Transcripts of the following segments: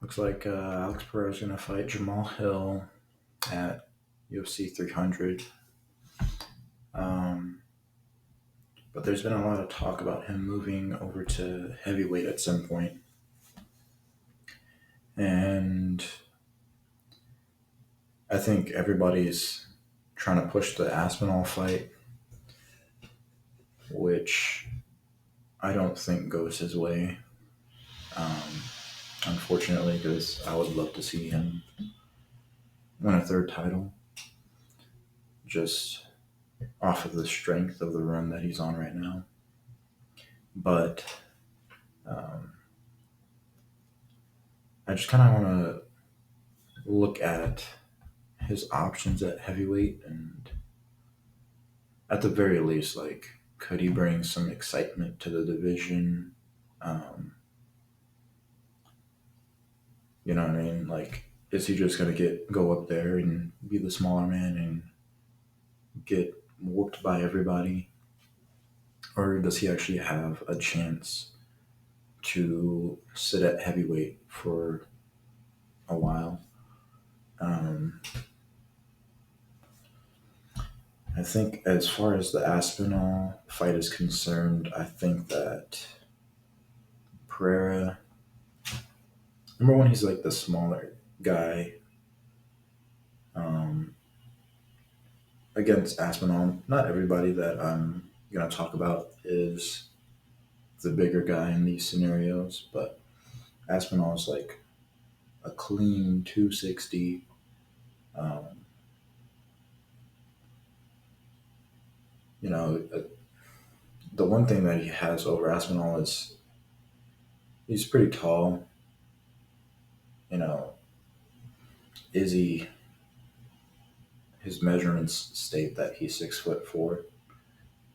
Looks like Alex Pereira is going to fight Jamal Hill at UFC 300. Um, but there's been a lot of talk about him moving over to heavyweight at some point. And I think everybody's trying to push the Aspinall fight, which I don't think goes his way. Um, Unfortunately, because I would love to see him win a third title just off of the strength of the run that he's on right now. But um, I just kind of want to look at his options at heavyweight, and at the very least, like, could he bring some excitement to the division? Um, you know what I mean? Like, is he just gonna go up there and be the smaller man and get whooped by everybody, or does he actually have a chance to sit at heavyweight for a while? Um, I think as far as the Aspinall fight is concerned, I think that Pereira, number one, he's like the smaller guy um, against Aspinall. Not everybody that I'm going to talk about is the bigger guy in these scenarios, but Aspinall is like a clean 260. Um, you know, the one thing that he has over Aspinall is he's pretty tall. You know, Izzy, his measurements state that he's 6'4",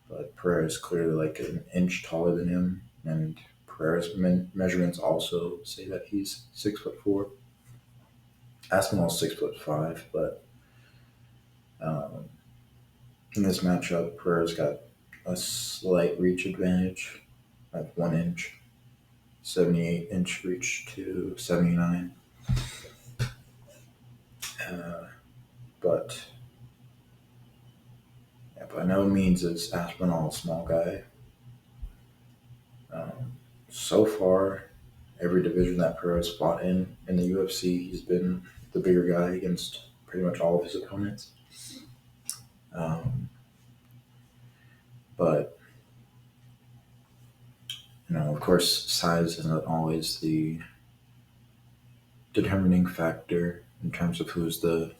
but Pereira is clearly like an inch taller than him, and Pereira's measurements also say that he's 6'4". Aspinall's 6'5", but um, in this matchup, Pereira's got a slight reach advantage of 1 inch, 78-inch reach to 79. Uh, but yeah, by no means is Aspinall a small guy. Um, so far, every division that Pereira's fought in the UFC, he's been the bigger guy against pretty much all of his opponents. Um, but of course, size isn't always the determining factor in terms of who's the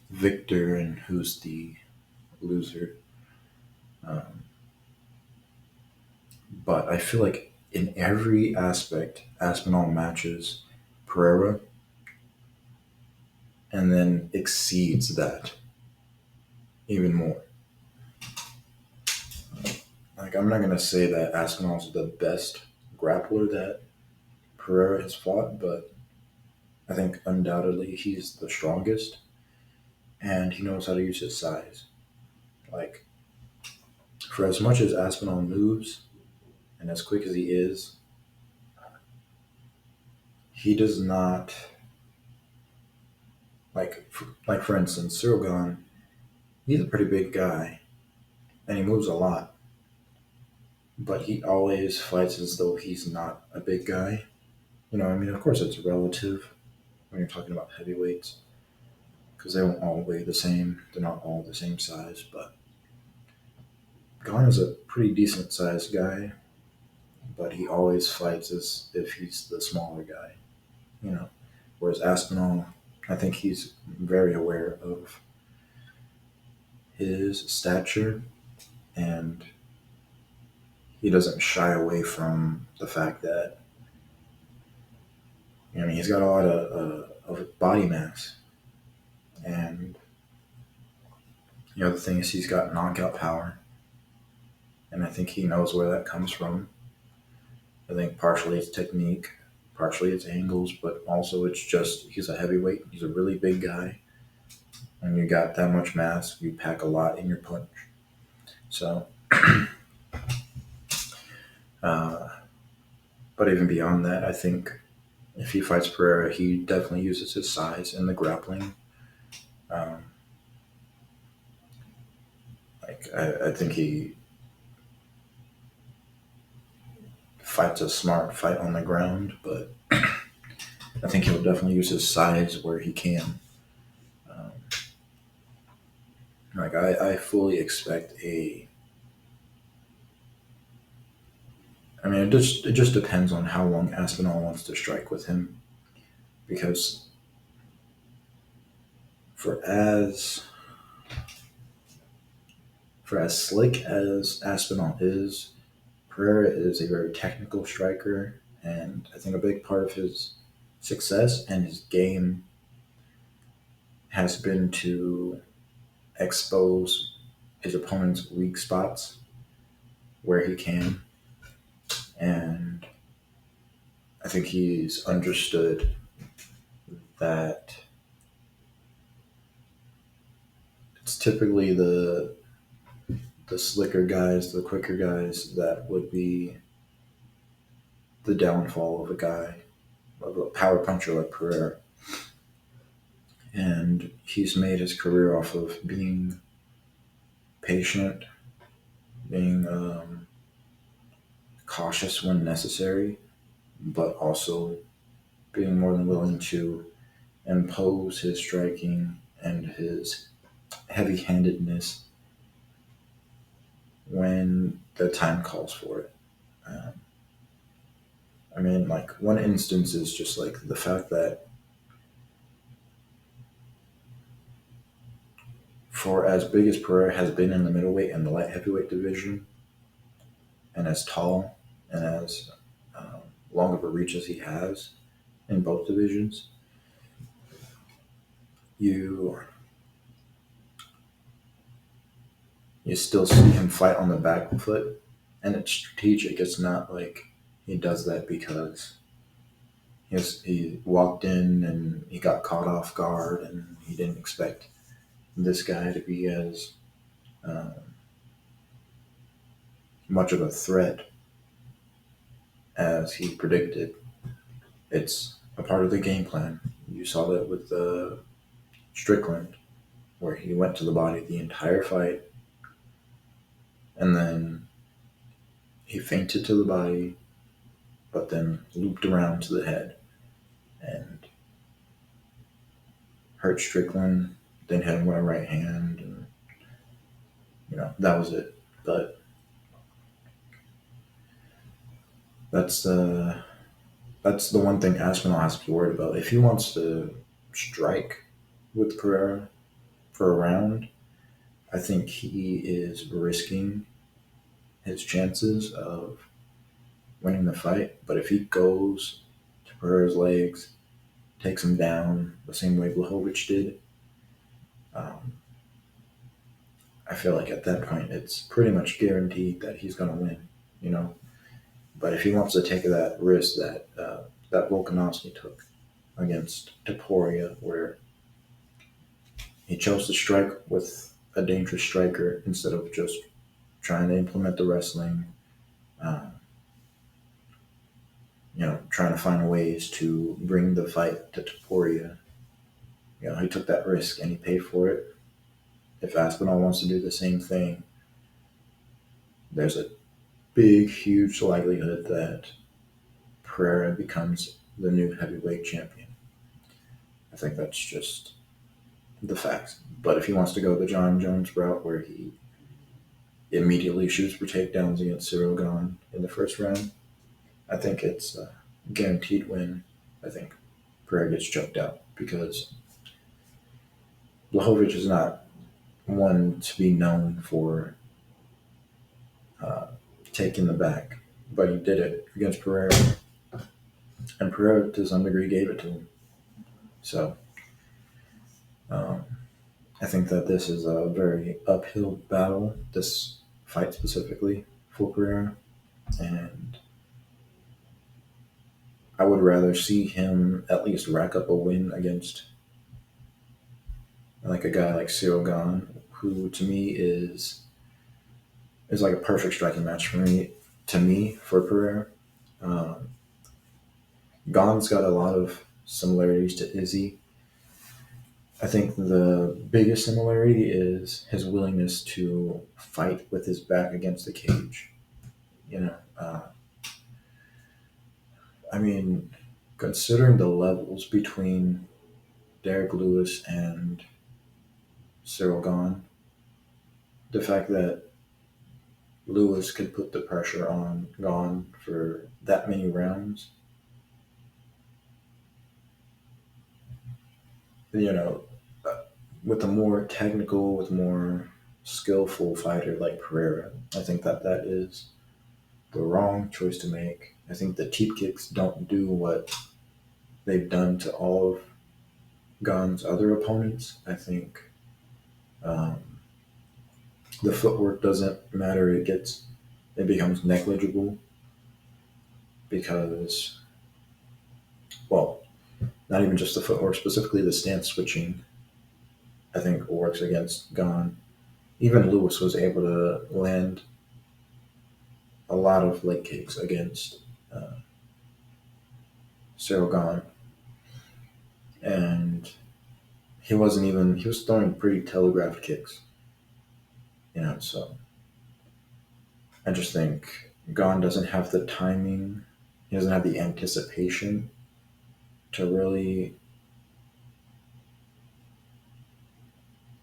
victor and who's the loser. Um, but I feel like in every aspect, Aspinall matches Pereira and then exceeds that even more. Like, I'm not gonna say that Aspinall's the best grappler that Pereira has fought, but I think undoubtedly he's the strongest, and he knows how to use his size. Like, for as much as Aspinall moves and as quick as he is, he does not like for instance, Cyril. He's a pretty big guy, and he moves a lot, but he always fights as though he's not a big guy. I mean, of course, it's relative when you're talking about heavyweights because they won't all weigh the same. They're not all the same size, but Gon is a pretty decent sized guy, but he always fights as if he's the smaller guy. You know, whereas Aspinall, I think he's very aware of his stature, and he doesn't shy away from the fact that he's got a lot of body mass, and the thing is he's got knockout power, and I think he knows where that comes from. I think partially it's technique, partially it's angles, but also it's just he's a heavyweight. He's a really big guy, and you got that much mass, you pack a lot in your punch. So, uh, but even beyond that, I think If he fights Pereira, he definitely uses his size in the grappling. Um, I think he fights a smart fight on the ground, but I think he'll definitely use his size where he can. Um, I fully expect a. I mean, it just depends on how long Aspinall wants to strike with him, because for as for as slick as Aspinall is, Pereira is a very technical striker, and I think a big part of his success and his game has been to expose his opponent's weak spots where he can. And I think he's understood that it's typically the slicker guys, the quicker guys that would be the downfall of a guy, of a power puncher like Pereira. And he's made his career off of being patient, being cautious when necessary, but also being more than willing to impose his striking and his heavy handedness when the time calls for it. Um, I mean, like, one instance is just like the fact that for as big as Pereira has been in the middleweight and the light heavyweight division, and as tall and as long of a reach as he has in both divisions, you you still see him fight on the back foot, and it's strategic. It's not like he does that because he walked in and he got caught off guard and he didn't expect this guy to be as uh, much of a threat as he predicted. It's a part of the game plan. You saw that with Strickland, where he went to the body the entire fight, and then he feinted to the body, but then looped around to the head and hurt Strickland. Then hit him with a right hand, and that was it. But that's that's the one thing Aspinall has to be worried about. If he wants to strike with Pereira for a round, I think he is risking his chances of winning the fight. But if he goes to Pereira's legs, takes him down the same way Blachowicz did, um, I feel like at that point it's pretty much guaranteed that he's going to win. You know. But if he wants to take that risk that Volkanovski took against Taporia, where he chose to strike with a dangerous striker instead of just trying to implement the wrestling, uh, trying to find ways to bring the fight to Taporia. He took that risk and he paid for it. If Aspinall wants to do the same thing, there's a big, huge likelihood that Pereira becomes the new heavyweight champion. I think that's just the facts. But if he wants to go the John Jones route, where he immediately shoots for takedowns against Cyril Gahn in the first round, I think it's a guaranteed win. I think Pereira gets choked out because Blachowicz is not one to be known for uh, taking the back, but he did it against Pereira, and Pereira to some degree gave it to him. So um, I think that this is a very uphill battle, this fight specifically for Pereira, and I would rather see him at least rack up a win against like a guy like Cyril Gahn, who to me is like a perfect striking match for me. To me, for Pereira, um, Gon's got a lot of similarities to Izzy. I think the biggest similarity is his willingness to fight with his back against the cage. You know, I mean, considering the levels between Derek Lewis and Cyril Gahn, the fact that Lewis could put the pressure on Gahn for that many rounds, you know, uh, with a more technical, with more skillful fighter like Pereira, I think that that is the wrong choice to make. I think the teep kicks don't do what they've done to all of Gahn's other opponents. I think um, the footwork doesn't matter. It becomes negligible because, well, not even just the footwork, specifically the stance switching. I think works against Gahn. Even Lewis was able to land a lot of leg kicks against uh, Cyril Gahn, and he was throwing pretty telegraphed kicks. So I just think Gahn doesn't have the timing, he doesn't have the anticipation to really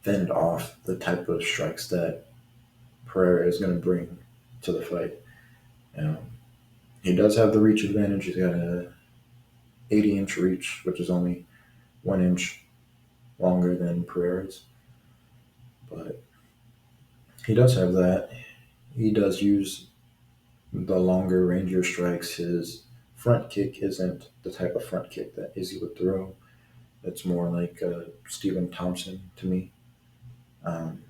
fend off the type of strikes that Pereira is going to bring to the fight. Um, he does have the reach advantage. He's got a 80-inch reach, which is only 1 inch longer than Pereira's, but he does have that. He does use the longer, rangier strikes. His front kick isn't the type of front kick that Izzy would throw. It's more like Stephen Thompson to me. Um,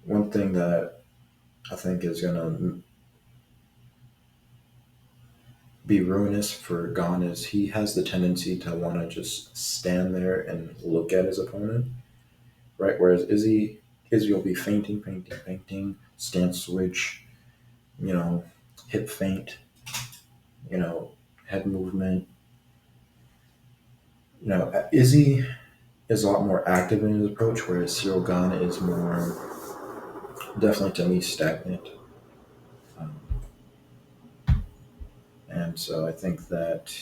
One thing that I think is going to be ruinous for Gon is he has the tendency to want to just stand there and look at his opponent, right? Whereas Izzy will be feinting, feinting, feinting, stance switch, you know, hip feint, you know, head movement. Izzy is a lot more active in his approach, whereas Cyril Gahn is more definitely to me stagnant. Um, and so I think that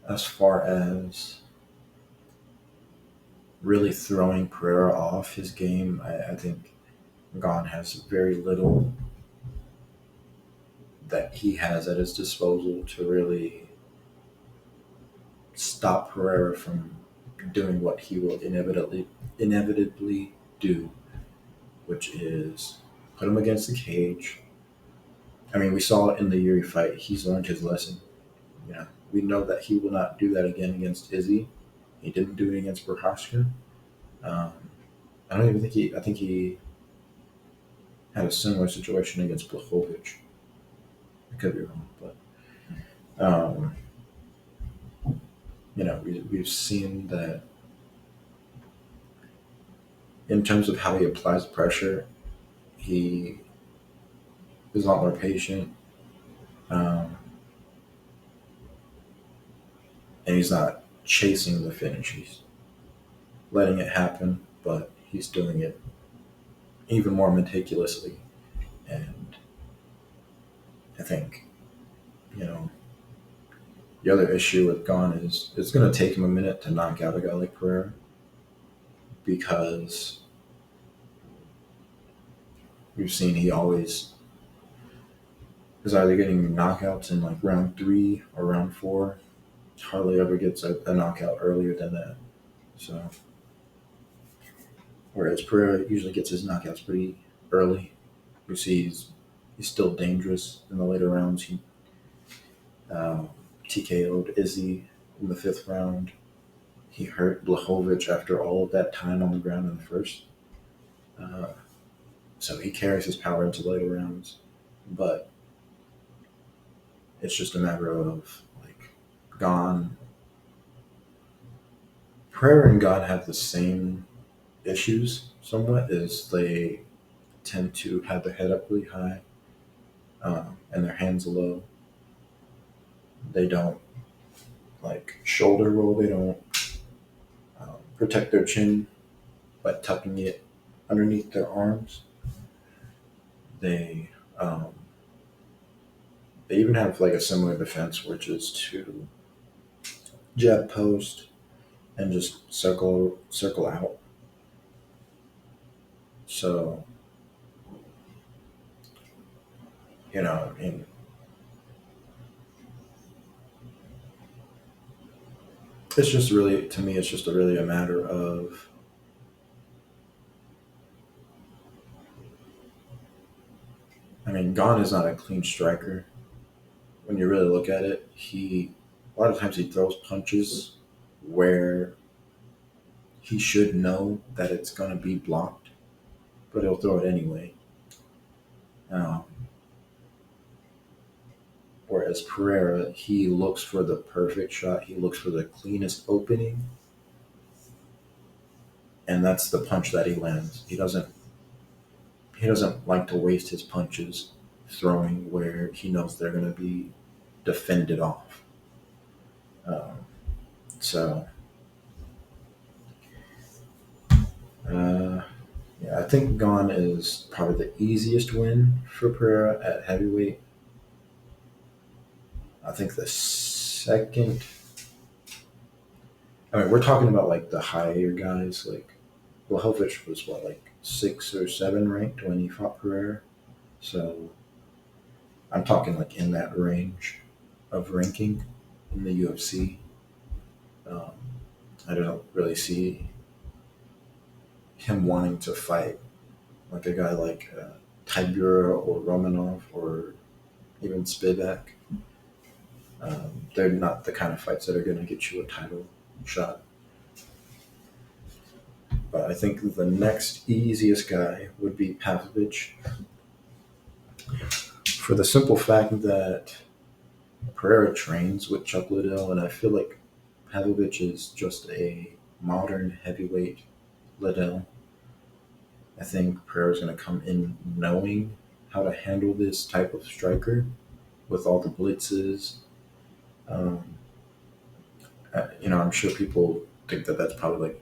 as far as really throwing Pereira off his game, I think Gahn has very little that he has at his disposal to really stop Pereira from doing what he will inevitably do, which is put him against the cage. I mean, we saw it in the Yuri fight. He's learned his lesson. We know that he will not do that again against Izzy. He didn't do it against Prohaska. Um, I don't even think he. I think he had a similar situation against Blachowicz. I could be wrong, but um, we've seen that in terms of how he applies pressure, he is a lot more patient, um, and he's not chasing the finish. He's letting it happen, but he's doing it even more meticulously. And I think, you know, the other issue with Gon is it's going to take him a minute to knock out a guy like Pereira because we've seen he always is either getting knockouts in like round 3 or round 4. Hardly ever gets a knockout earlier than that. So, whereas Pereira usually gets his knockouts pretty early. You see, he's still dangerous in the later rounds. He uh, TKO'd Izzy in the 5th round. He hurt Blachowicz after all of that time on the ground in the first. Uh, so he carries his power into later rounds. But it's just a matter of like Gon. Pereira and God have the same issues somewhat, is they tend to have their head up really high. and their hands low. They don't like shoulder roll. They don't protect their chin by tucking it underneath their arms. They um, they even have like a similar defense, which is to jab post and just circle out. So I mean, it's just really to me, it's just really a matter of. I mean, Gon is not a clean striker. When you really look at it, he a lot of times he throws punches where he should know that it's going to be blocked, but he'll throw it anyway. Um, Whereas Pereira, he looks for the perfect shot. He looks for the cleanest opening, and that's the punch that he lands. He doesn't like to waste his punches throwing where he knows they're going to be defended off. Um, so uh, yeah, I think Gon is probably the easiest win for Pereira at heavyweight. I think the second. I mean, we're talking about like the higher guys. Like Blahovic was what, like 6 or 7 ranked when he fought Pereira. So I'm talking like in that range of ranking in the UFC. Um, I don't really see him wanting to fight like a guy like Tybura or Romanov or even Spivak. They're not the kind of fights that are going to get you a title shot. But I think the next easiest guy would be Pavlovich, for the simple fact that Pereira trains with Chuck Liddell, and I feel like Pavlovich is just a modern heavyweight Liddell. I think Pereira's going to come in knowing how to handle this type of striker with all the blitzes. Um, I'm sure people think that that's probably like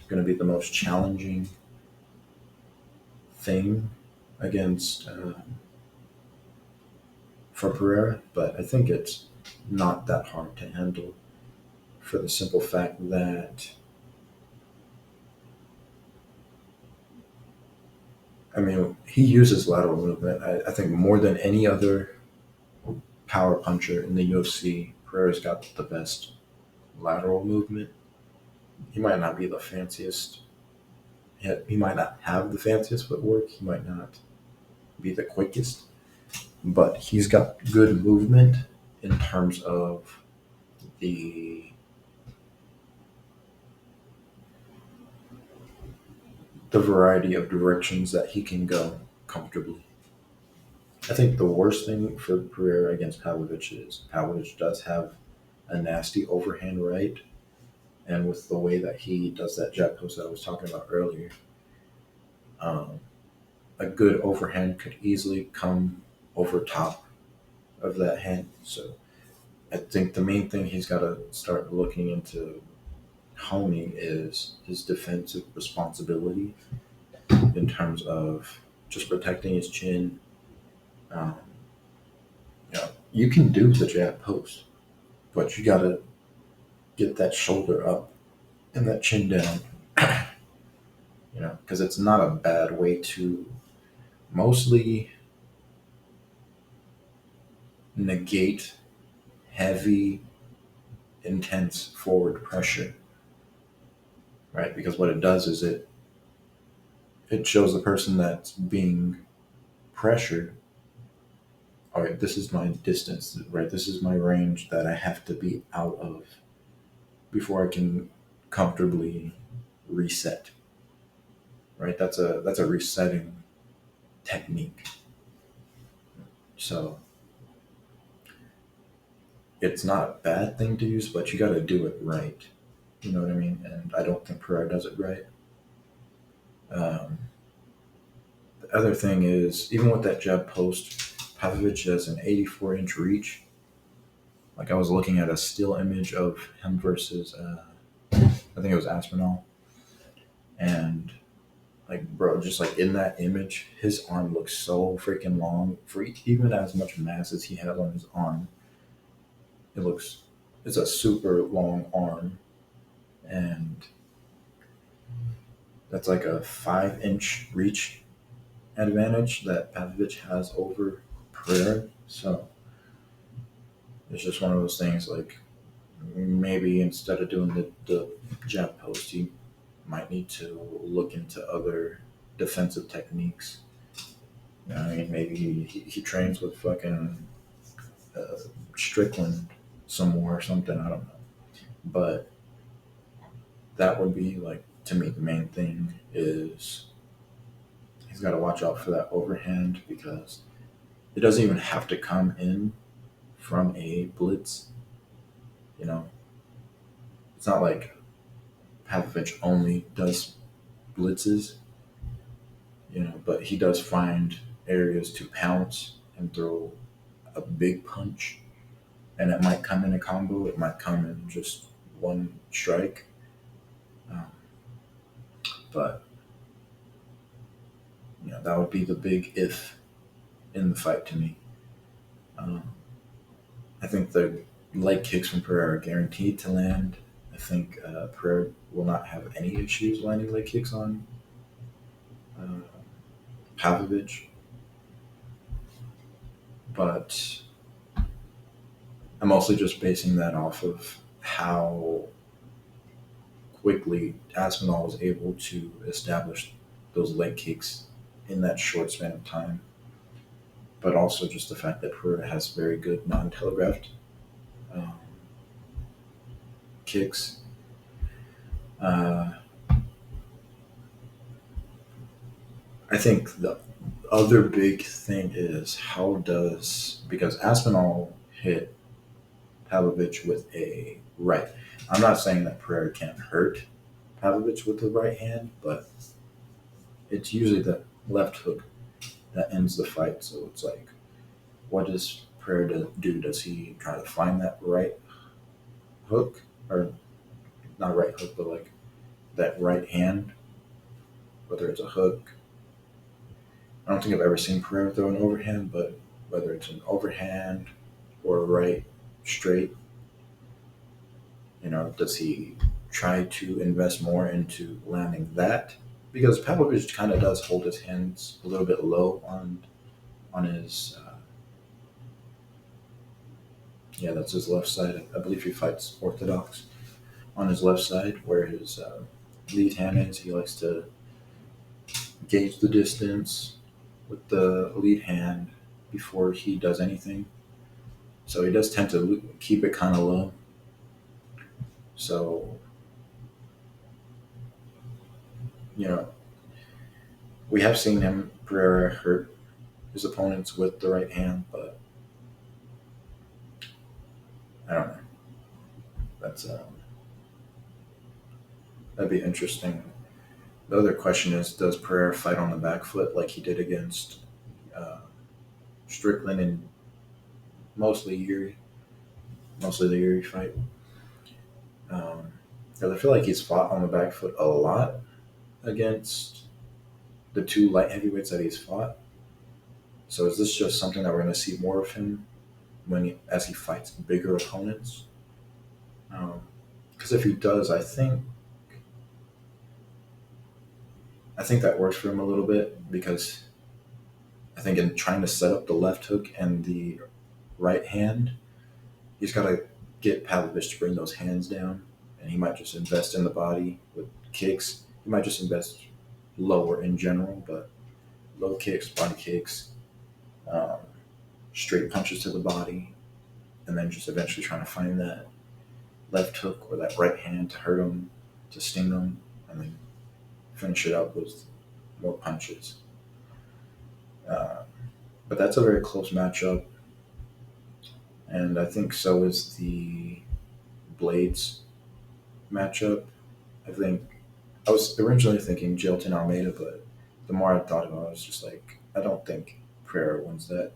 going to be the most challenging thing against for Pereira, but I think it's not that hard to handle for the simple fact that I mean he uses lateral movement. I think more than any other power puncher in the UFC, Pereira's got the best lateral movement. He might not be the fanciest. He might not have the fanciest footwork. He might not be the quickest, but he's got good movement in terms of the the variety of directions that he can go comfortably. I think the worst thing for Pereira against Pavlovich is Pavlovich does have a nasty overhand right, and with the way that he does that jab post that I was talking about earlier, um, a good overhand could easily come over top of that hand. So I think the main thing he's got to start looking into honing is his defensive responsibility in terms of just protecting his chin. Um, you can do the jab post, but you got to get that shoulder up and that chin down. Because it's not a bad way to mostly negate heavy, intense forward pressure, right? Because what it does is it shows the person that's being pressured, all right, this is my distance, right? This is my range that I have to be out of before I can comfortably reset, right? That's a resetting technique. So it's not a bad thing to use, but you got to do it right. You know what I mean? And I don't think Pereira does it right. Um, the other thing is, even with that jab post, Pavlovich has an 84-inch reach. Like I was looking at a still image of him versus I think it was Aspinall, and like bro, just like in that image, his arm looks so freaking long. For even as much mass as he has on his arm, it looks it's a super long arm, and that's like a 5-inch reach advantage that Pavlovich has over Pereira. So it's just one of those things like maybe instead of doing the jab post, you might need to look into other defensive techniques. You know, I mean, maybe he trains with fucking uh, Strickland some more or something. I don't know. But that would be like, to me, the main thing is he's got to watch out for that overhand because it doesn't even have to come in from a blitz. You know, it's not like Pavlovich only does blitzes, but he does find areas to pounce and throw a big punch. And it might come in a combo, it might come in just one strike. Um, but, that would be the big if in the fight to me. Um, I think the leg kicks from Pereira are guaranteed to land. I think Pereira will not have any issues landing leg kicks on uh, Pavlovich. But I'm mostly just basing that off of how quickly Aspinall was able to establish those leg kicks in that short span of time. But also just the fact that Pereira has very good non-telegraphed um, kicks. Uh, I think the other big thing is how does because Aspinall hit Pavlovich with a right. I'm not saying that Pereira can't hurt Pavlovich with the right hand, but it's usually the left hook that ends the fight. So it's like, what does Pereira do? Does he try to find that right hook, or not right hook, but like that right hand, whether it's a hook? I don't think I've ever seen Pereira throw an overhand, but whether it's an overhand or a right straight, does he try to invest more into landing that? Because Pavlovich kind of does hold his hands a little bit low on his yeah, that's his left side. I believe he fights orthodox on his left side, where his lead hand is. He likes to gauge the distance with the lead hand before he does anything. So he does tend to keep it kind of low. So you know, we have seen him Pereira hurt his opponents with the right hand, but I don't know. That's that'd be interesting. The other question is, does Pereira fight on the back foot like he did against uh, Strickland and mostly Yuri, mostly the Yuri fight? Because I feel like he's fought on the back foot a lot against the two light heavyweights that he's fought. So is this just something that we're going to see more of him as he fights bigger opponents? Because if he does, I think that works for him a little bit because I think in trying to set up the left hook and the right hand, he's got to get Pavlovich to bring those hands down, and he might just invest in the body with kicks. He might just invest lower in general, but low kicks, body kicks, um, straight punches to the body, and then just eventually trying to find that left hook or that right hand to hurt him, to sting him, and then finish it up with more punches. Uh, but that's a very close matchup, and I think so is the Blades matchup. I think I was originally thinking Jilton Almeida, but the more I thought about it, I was just like, I don't think Pereira wins that.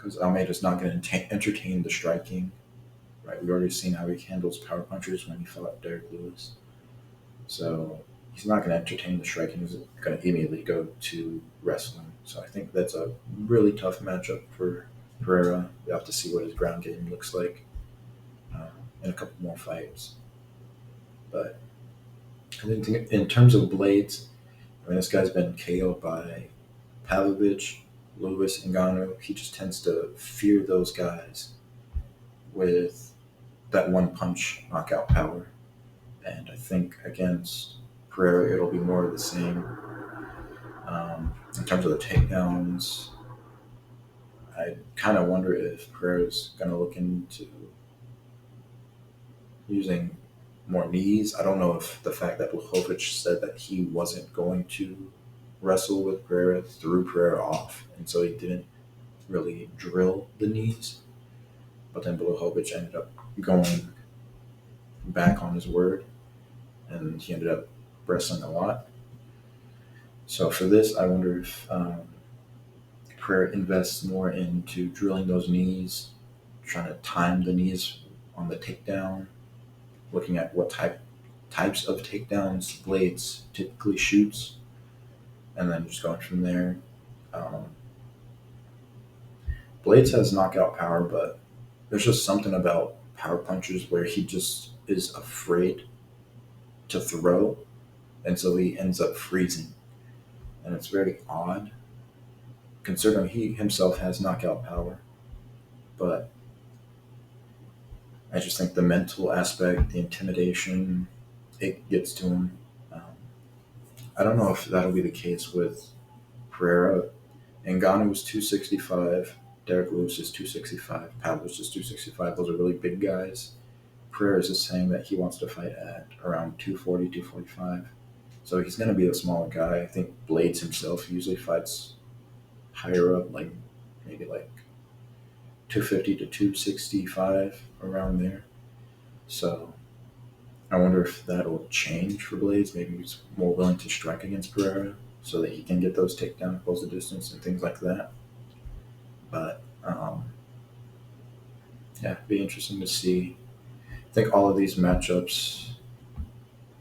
because Almeida's not going to entertain the striking. Right, we've already seen how he handles power punchers when he fought Derek Lewis. So he's not going to entertain the striking. He's going to immediately go to wrestling. So I think that's a really tough matchup for Pereira. We have to see what his ground game looks like uh, in a couple more fights. But I think in terms of blades, I mean, this guy's been KO'd by Pavlovich, Lewis, and Ngannou. He just tends to fear those guys with that one punch knockout power. And I think against Pereira, it'll be more of the same. In terms of the takedowns, I kind of wonder if Pereira's going to look into using more knees. I don't know if the fact that Blachowicz said that he wasn't going to wrestle with Pereira threw Pereira off, and so he didn't really drill the knees. But then Blachowicz ended up going back on his word, and he ended up wrestling a lot. So for this, I wonder if Pereira invests more into drilling those knees, trying to time the knees on the takedown, looking at what types of takedowns Blades typically shoots, and then just going from there. Um, Blades has knockout power, but there's just something about power punches where he just is afraid to throw, and so he ends up freezing, and it's very odd considering he himself has knockout power. But I just think the mental aspect, the intimidation, it gets to him. Um, I don't know if that'll be the case with Pereira. Ngannou was 265. Derek Lewis is 265. Pavlovich is 265. Those are really big guys. Pereira is just saying that he wants to fight at around 240, 245. So he's going to be a smaller guy. I think Blades himself usually fights higher up, like maybe like 250 to 265, around there. So I wonder if that'll change for Blades. Maybe he's more willing to strike against Pereira so that he can get those takedowns, close the distance, and things like that. But yeah, it'd be interesting to see. I think all of these matchups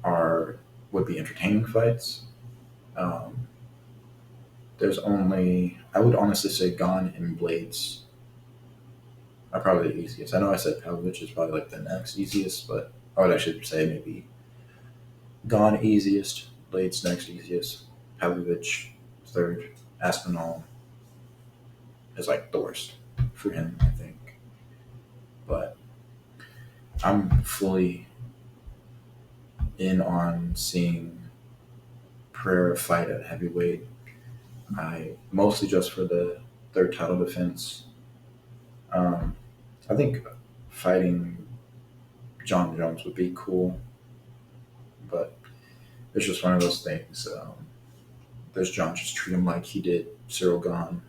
are would be entertaining fights. Um, there's only I would honestly say Gone and Blades are probably the easiest. I know I said Pavlovich is probably like the next easiest, but I would actually say maybe Gone easiest, Blades next easiest, Pavlovich third, Aspinall is like the worst for him, I think. But I'm fully in on seeing Pereira fight at heavyweight. I mostly just for the third title defense. Um, I think fighting John Jones would be cool, but it's just one of those things. Does John just treat him like he did Cyril Gahn?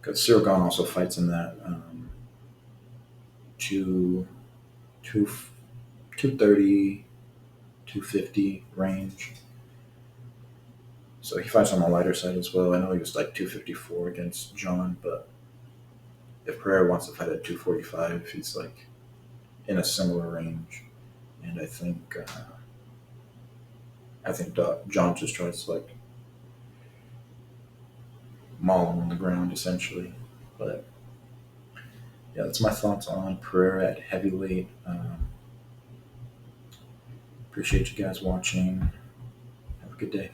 Because Cyril Gahn also fights in that two, two, 230, 250 range. So he fights on the lighter side as well. I know he was like 254 against John, but if Pereira wants to fight at 245, he's like in a similar range. And I think John just tries to like maul him on the ground essentially. But yeah, that's my thoughts on Pereira at heavyweight. Appreciate you guys watching. Have a good day.